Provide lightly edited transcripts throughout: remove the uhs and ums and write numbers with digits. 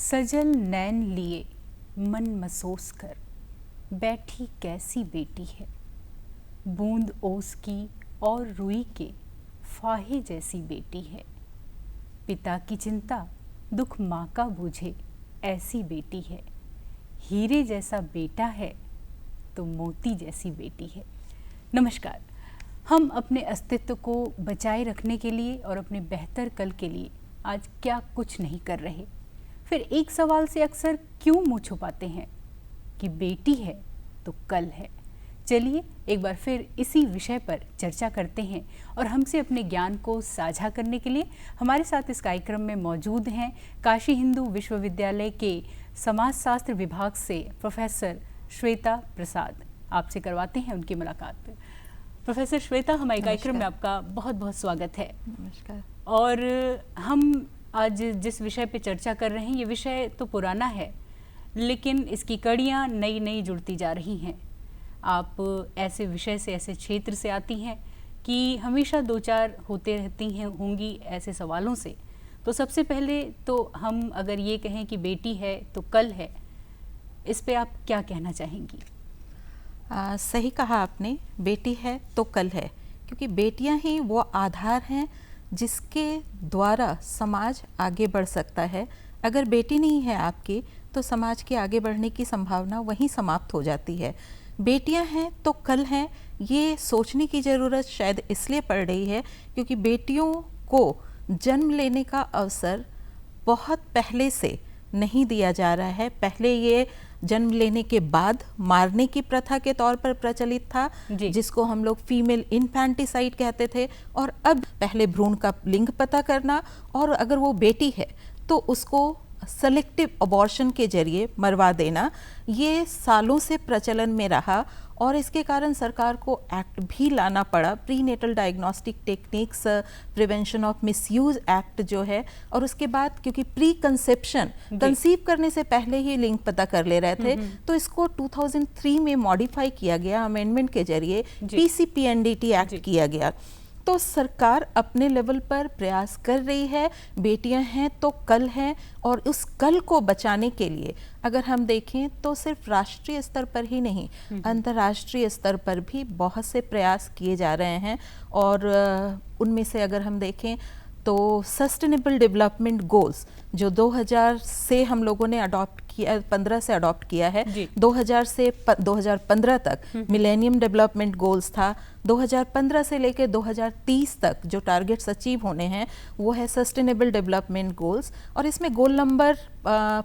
सजल नैन लिए मन मसोस कर बैठी कैसी बेटी है, बूंद ओस की और रुई के फाहे जैसी बेटी है। पिता की चिंता दुख माँ का बूझे ऐसी बेटी है। हीरे जैसा बेटा है तो मोती जैसी बेटी है। नमस्कार। हम अपने अस्तित्व को बचाए रखने के लिए और अपने बेहतर कल के लिए आज क्या कुछ नहीं कर रहे। फिर एक सवाल से अक्सर क्यों मुंह छुपाते हैं कि बेटी है तो कल है। चलिए एक बार फिर इसी विषय पर चर्चा करते हैं और हमसे अपने ज्ञान को साझा करने के लिए हमारे साथ इस कार्यक्रम में मौजूद हैं काशी हिंदू विश्वविद्यालय के समाजशास्त्र विभाग से प्रोफेसर श्वेता प्रसाद। आपसे करवाते हैं उनकी मुलाकात। प्रोफेसर श्वेता, हमारे कार्यक्रम में आपका बहुत बहुत स्वागत है। नमस्कार। और हम आज जिस विषय पे चर्चा कर रहे हैं ये विषय तो पुराना है, लेकिन इसकी कड़ियाँ नई नई जुड़ती जा रही हैं। आप ऐसे विषय से, ऐसे क्षेत्र से आती हैं कि हमेशा दो चार होते रहती हैं होंगी ऐसे सवालों से। तो सबसे पहले तो हम अगर ये कहें कि बेटी है तो कल है, इस पे आप क्या कहना चाहेंगी? सही कहा आपने, बेटी है तो कल है, क्योंकि बेटियां ही वो आधार हैं जिसके द्वारा समाज आगे बढ़ सकता है। अगर बेटी नहीं है आपकी तो समाज के आगे बढ़ने की संभावना वहीं समाप्त हो जाती है। बेटियां हैं तो कल हैं, ये सोचने की ज़रूरत शायद इसलिए पड़ रही है क्योंकि बेटियों को जन्म लेने का अवसर बहुत पहले से नहीं दिया जा रहा है। पहले ये जन्म लेने के बाद मारने की प्रथा के तौर पर प्रचलित था, जिसको हम लोग फीमेल इनफैंटिसाइड कहते थे। और अब पहले भ्रूण का लिंग पता करना, और अगर वो बेटी है तो उसको सेलेक्टिव अबॉर्शन के जरिए मरवा देना, ये सालों से प्रचलन में रहा। और इसके कारण सरकार को एक्ट भी लाना पड़ा, prenatal diagnostic techniques prevention of misuse act जो है। और उसके बाद क्योंकि प्री कंसेप्शन, कंसीव करने से पहले ही लिंग पता कर ले रहे थे, तो इसको 2003 में मॉडिफाई किया गया, अमेंडमेंट के जरिए PCPNDT एक्ट किया गया। तो सरकार अपने लेवल पर प्रयास कर रही है, बेटियां हैं तो कल हैं। और उस कल को बचाने के लिए अगर हम देखें तो सिर्फ राष्ट्रीय स्तर पर ही नहीं, अंतर्राष्ट्रीय स्तर पर भी बहुत से प्रयास किए जा रहे हैं। और उनमें से अगर हम देखें तो सस्टेनेबल डेवलपमेंट गोल्स जो 2000 से हम लोगों ने अडॉप्ट किया, 15 से अडॉप्ट किया है, 2000 से 2015 तक मिलेनियम डेवलपमेंट गोल्स था। 2015 से लेकर 2030 तक जो टारगेट्स अचीव होने हैं वो है सस्टेनेबल डेवलपमेंट गोल्स। और इसमें गोल नंबर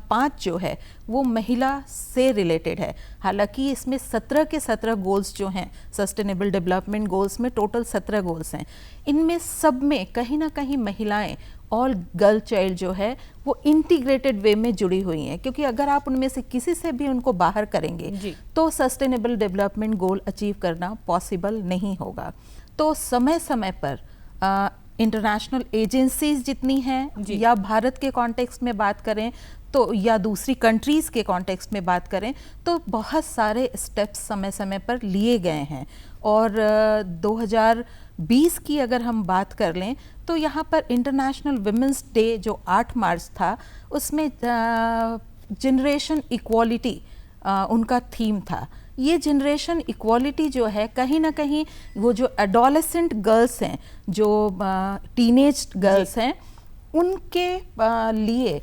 5 जो है वो महिला से रिलेटेड है। हालांकि इसमें 17 के 17 गोल्स जो हैं सस्टेनेबल डेवलपमेंट गोल्स में, टोटल 17 गोल्स हैं। इनमें सब में कहीं ना कहीं महिलाएं, ऑल गर्ल चाइल्ड जो है वो इंटीग्रेटेड वे में जुड़ी हुई हैं, क्योंकि अगर आप उनमें से किसी से भी उनको बाहर करेंगे तो सस्टेनेबल डेवलपमेंट गोल अचीव करना पॉसिबल नहीं होगा। तो समय समय पर इंटरनेशनल एजेंसीज जितनी हैं, या भारत के कॉन्टेक्स्ट में बात करें तो, या दूसरी कंट्रीज़ के कॉन्टेक्स्ट में बात करें तो बहुत सारे स्टेप्स समय समय पर लिए गए हैं। और 2020 की अगर हम बात कर लें तो यहाँ पर इंटरनेशनल वुमेंस डे जो 8 मार्च था, उसमें जनरेशन इक्वालिटी उनका थीम था। ये जनरेशन इक्वालिटी जो है कहीं ना कहीं वो जो एडोलेसेंट गर्ल्स हैं, जो टीनेज गर्ल्स हैं, उनके लिए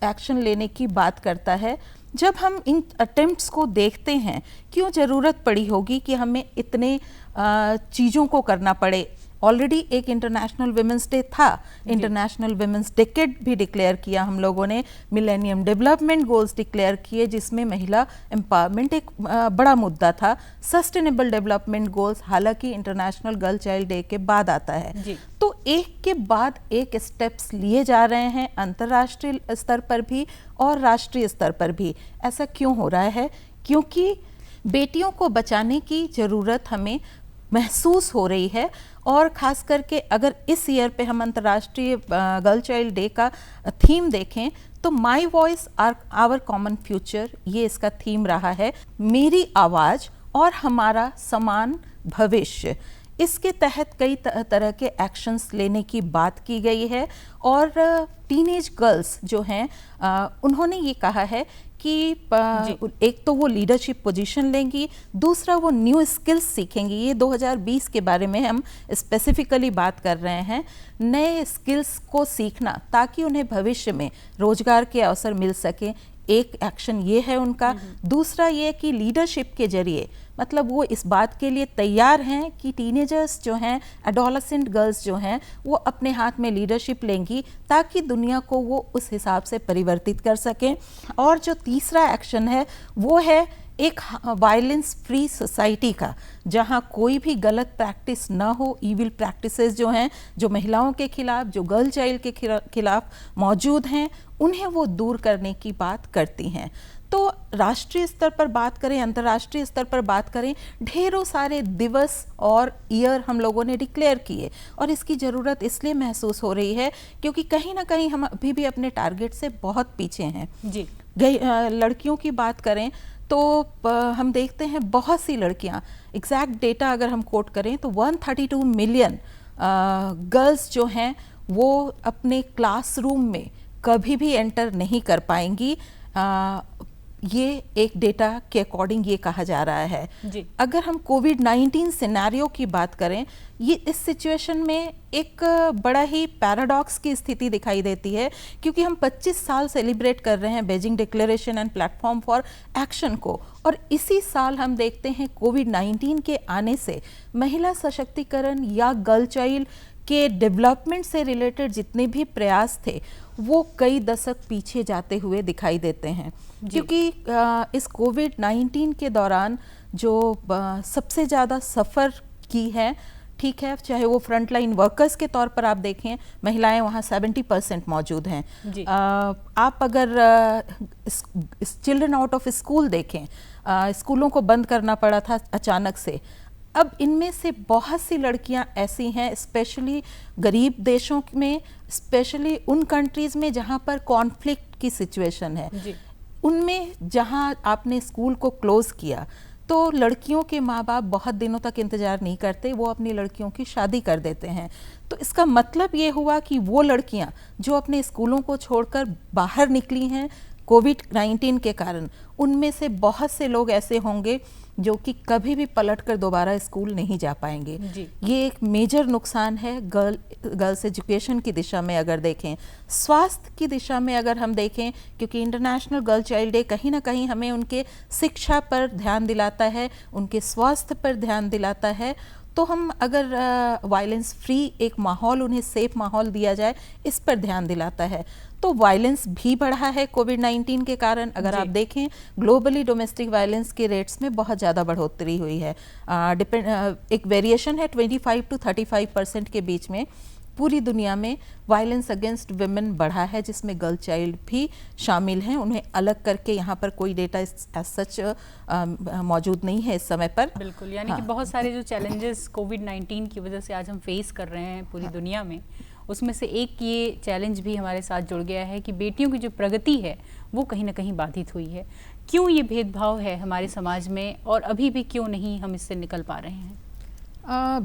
एक्शन लेने की बात करता है। जब हम इन अटेम्प्ट्स को देखते हैं, क्यों ज़रूरत पड़ी होगी कि हमें इतने चीज़ों को करना पड़े। ऑलरेडी एक इंटरनेशनल वुमेंस डे था, इंटरनेशनल वुमेंस डेकेड भी डिक्लेयर किया हम लोगों ने, मिलेनियम डेवलपमेंट गोल्स डिक्लेयर किए जिसमें महिला एम्पावरमेंट एक बड़ा मुद्दा था। सस्टेनेबल डेवलपमेंट गोल्स हालांकि इंटरनेशनल गर्ल चाइल्ड डे के बाद आता है। तो एक के बाद एक स्टेप्स लिए जा रहे हैं, अंतर्राष्ट्रीय स्तर पर भी और राष्ट्रीय स्तर पर भी। ऐसा क्यों हो रहा है? क्योंकि बेटियों को बचाने की ज़रूरत हमें महसूस हो रही है। और ख़ास करके अगर इस ईयर पे हम अंतर्राष्ट्रीय गर्ल चाइल्ड डे का थीम देखें तो my voice our common future, ये इसका थीम रहा है। मेरी आवाज़ और हमारा समान भविष्य, इसके तहत कई तरह के एक्शंस लेने की बात की गई है और टीनेज गर्ल्स जो हैं उन्होंने ये कहा है कि एक तो वो लीडरशिप पोजीशन लेंगी, दूसरा वो न्यू स्किल्स सीखेंगी। ये 2020 के बारे में हम स्पेसिफिकली बात कर रहे हैं, नए स्किल्स को सीखना ताकि उन्हें भविष्य में रोजगार के अवसर मिल सके। एक एक्शन ये है उनका। दूसरा ये कि लीडरशिप के जरिए मतलब वो इस बात के लिए तैयार हैं कि टीनेजर्स जो हैं, एडोलेसेंट गर्ल्स जो हैं, वो अपने हाथ में लीडरशिप लेंगी ताकि दुनिया को वो उस हिसाब से परिवर्तित कर सकें। और जो तीसरा एक्शन है वो है एक वायलेंस फ्री सोसाइटी का, जहां कोई भी गलत प्रैक्टिस ना हो, इविल प्रैक्टिसेस जो हैं, जो महिलाओं के खिलाफ, जो गर्ल चाइल्ड के खिलाफ मौजूद हैं, उन्हें वो दूर करने की बात करती हैं। तो राष्ट्रीय स्तर पर बात करें, अंतर्राष्ट्रीय स्तर पर बात करें, ढेरों सारे दिवस और ईयर हम लोगों ने डिक्लेयर किए और इसकी ज़रूरत इसलिए महसूस हो रही है क्योंकि कहीं ना कहीं हम अभी भी अपने टारगेट से बहुत पीछे हैं जी। लड़कियों की बात करें तो हम देखते हैं बहुत सी लड़कियां, एग्जैक्ट डेटा अगर हम कोट करें तो 132 मिलियन गर्ल्स जो हैं वो अपने क्लासरूम में कभी भी एंटर नहीं कर पाएंगी। ये एक डेटा के अकॉर्डिंग ये कहा जा रहा है जी। अगर हम कोविड-19 सिनेरियो की बात करें, ये इस सिचुएशन में एक बड़ा ही पैराडॉक्स की स्थिति दिखाई देती है क्योंकि हम 25 साल सेलिब्रेट कर रहे हैं Beijing declaration and platform for action को, और इसी साल हम देखते हैं कोविड-19 के आने से महिला सशक्तिकरण या गर्ल चाइल्ड के डेवलपमेंट से रिलेटेड जितने भी प्रयास थे वो कई दशक पीछे जाते हुए दिखाई देते हैं क्योंकि इस कोविड-19 के दौरान जो सबसे ज़्यादा सफ़र की है, ठीक है, चाहे वो फ्रंटलाइन वर्कर्स के तौर पर आप देखें, महिलाएं वहाँ 70% मौजूद हैं। आप अगर चिल्ड्रन आउट ऑफ स्कूल देखें, स्कूलों को बंद करना पड़ा था अचानक से। अब इनमें से बहुत सी लड़कियां ऐसी हैं, स्पेशली गरीब देशों में, स्पेशली उन कंट्रीज़ में जहां पर कॉन्फ्लिक्ट की सिचुएशन है, उनमें जहां आपने स्कूल को क्लोज़ किया तो लड़कियों के माँ बाप बहुत दिनों तक इंतज़ार नहीं करते, वो अपनी लड़कियों की शादी कर देते हैं। तो इसका मतलब ये हुआ कि वो लड़कियां जो अपने स्कूलों को छोड़कर बाहर निकली हैं कोविड-19 के कारण, उनमें से बहुत से लोग ऐसे होंगे जो कि कभी भी पलटकर दोबारा स्कूल नहीं जा पाएंगे। ये एक मेजर नुकसान है गर्ल्स एजुकेशन की दिशा में अगर देखें, स्वास्थ्य की दिशा में अगर हम देखें, क्योंकि इंटरनेशनल गर्ल चाइल्ड डे कहीं ना कहीं हमें उनके शिक्षा पर ध्यान दिलाता है, उनके स्वास्थ्य पर ध्यान दिलाता है। तो हम अगर वायलेंस फ्री एक माहौल, उन्हें सेफ माहौल दिया जाए, इस पर ध्यान दिलाता है। तो वायलेंस भी बढ़ा है कोविड-19 के कारण। अगर आप देखें ग्लोबली डोमेस्टिक वायलेंस के रेट्स में बहुत ज़्यादा बढ़ोतरी हुई है। एक वेरिएशन है 25 to 35% के बीच में पूरी दुनिया में वायलेंस अगेंस्ट वुमेन बढ़ा है, जिसमें गर्ल चाइल्ड भी शामिल हैं। उन्हें अलग करके यहाँ पर कोई डेटा एज सच मौजूद नहीं है इस समय पर। बिल्कुल, यानी कि बहुत सारे जो चैलेंजेस कोविड-19 की वजह से आज हम फेस कर रहे हैं पूरी दुनिया में, उसमें से एक ये चैलेंज भी हमारे साथ जुड़ गया है कि बेटियों की जो प्रगति है वो कहीं ना कहीं बाधित हुई है। क्यों ये भेदभाव है हमारे समाज में और अभी भी क्यों नहीं हम इससे निकल पा रहे हैं?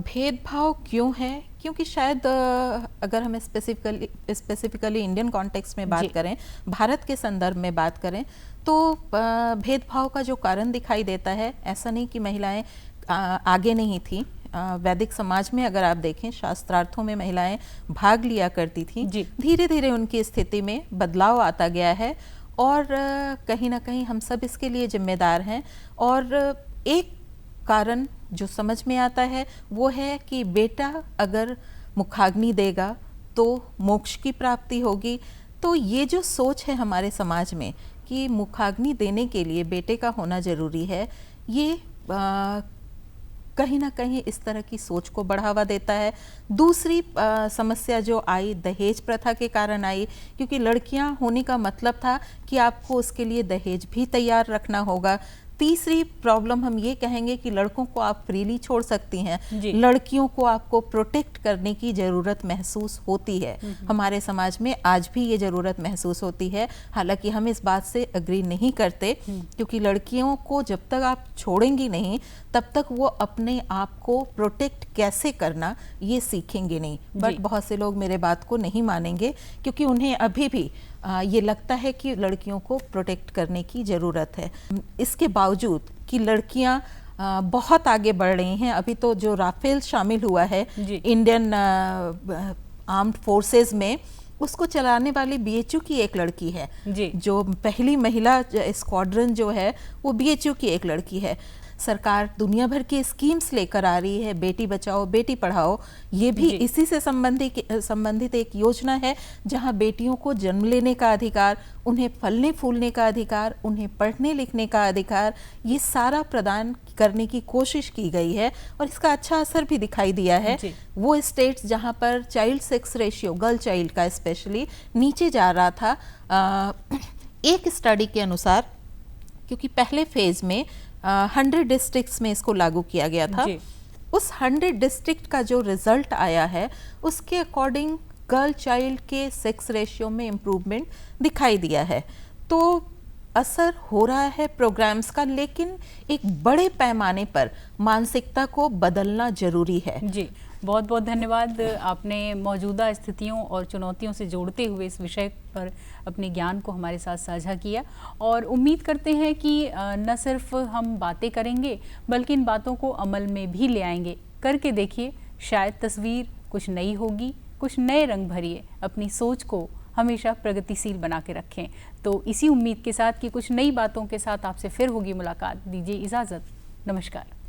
भेदभाव क्यों है? क्योंकि शायद अगर हम स्पेसिफिकली इंडियन कॉन्टेक्स्ट में बात करें, भारत के संदर्भ में बात करें, तो भेदभाव का जो कारण दिखाई देता है, ऐसा नहीं कि महिलाएं आगे नहीं थी। वैदिक समाज में अगर आप देखें, शास्त्रार्थों में महिलाएं भाग लिया करती थी। धीरे धीरे उनकी स्थिति में बदलाव आता गया है और कहीं ना कहीं हम सब इसके लिए जिम्मेदार हैं। और एक कारण जो समझ में आता है वो है कि बेटा अगर मुखाग्नि देगा तो मोक्ष की प्राप्ति होगी। तो ये जो सोच है हमारे समाज में कि मुखाग्नि देने के लिए बेटे का होना ज़रूरी है, ये कहीं ना कहीं इस तरह की सोच को बढ़ावा देता है। दूसरी समस्या जो आई दहेज प्रथा के कारण आई, क्योंकि लड़कियां होने का मतलब था कि आपको उसके लिए दहेज भी तैयार रखना होगा। तीसरी प्रॉब्लम हम ये कहेंगे कि लड़कों को आप फ्रीली छोड़ सकती हैं, जी। लड़कियों को आपको प्रोटेक्ट करने की ज़रूरत महसूस होती है। हमारे समाज में आज भी ये ज़रूरत महसूस होती है, हालांकि हम इस बात से एग्री नहीं करते, क्योंकि लड़कियों को जब तक आप छोड़ेंगी नहीं तब तक वो अपने आप को प्रोटेक्ट कैसे करना ये सीखेंगे नहीं। बट बहुत से लोग मेरे बात को नहीं मानेंगे, क्योंकि उन्हें अभी भी ये लगता है कि लड़कियों को प्रोटेक्ट करने की ज़रूरत है। इसके बावजूद कि लड़कियां बहुत आगे बढ़ रही हैं, अभी तो जो राफेल शामिल हुआ है इंडियन आर्म्ड फोर्सेस में, उसको चलाने वाली बीएचयू की एक लड़की है जी। जो पहली महिला स्क्वाड्रन जो है वो बीएचयू की एक लड़की है। सरकार दुनिया भर की स्कीम्स लेकर आ रही है, बेटी बचाओ बेटी पढ़ाओ, ये भी इसी से संबंधित एक योजना है, जहां बेटियों को जन्म लेने का अधिकार, उन्हें फलने फूलने का अधिकार, उन्हें पढ़ने लिखने का अधिकार, ये सारा प्रदान करने की कोशिश की गई है और इसका अच्छा असर भी दिखाई दिया है। वो स्टेट्स जहां पर child sex ratio, girl child का स्पेशली, नीचे जा रहा था, एक स्टडी के अनुसार, क्योंकि पहले फेज में 100 डिस्ट्रिक्ट्स में इसको लागू किया गया था, उस 100 डिस्ट्रिक्ट का जो रिजल्ट आया है उसके अकॉर्डिंग गर्ल चाइल्ड के सेक्स रेशियो में इम्प्रूवमेंट दिखाई दिया है। तो असर हो रहा है प्रोग्राम्स का, लेकिन एक बड़े पैमाने पर मानसिकता को बदलना जरूरी है। जी, बहुत बहुत धन्यवाद। आपने मौजूदा स्थितियों और चुनौतियों से जोड़ते हुए इस विषय पर अपने ज्ञान को हमारे साथ साझा किया, और उम्मीद करते हैं कि न सिर्फ हम बातें करेंगे बल्कि इन बातों को अमल में भी ले आएंगे। करके देखिए, शायद तस्वीर कुछ नई होगी, कुछ नए रंग भरिए। अपनी सोच को हमेशा प्रगतिशील बना के रखें। तो इसी उम्मीद के साथ कि कुछ नई बातों के साथ आपसे फिर होगी मुलाकात, दीजिए इजाज़त। नमस्कार।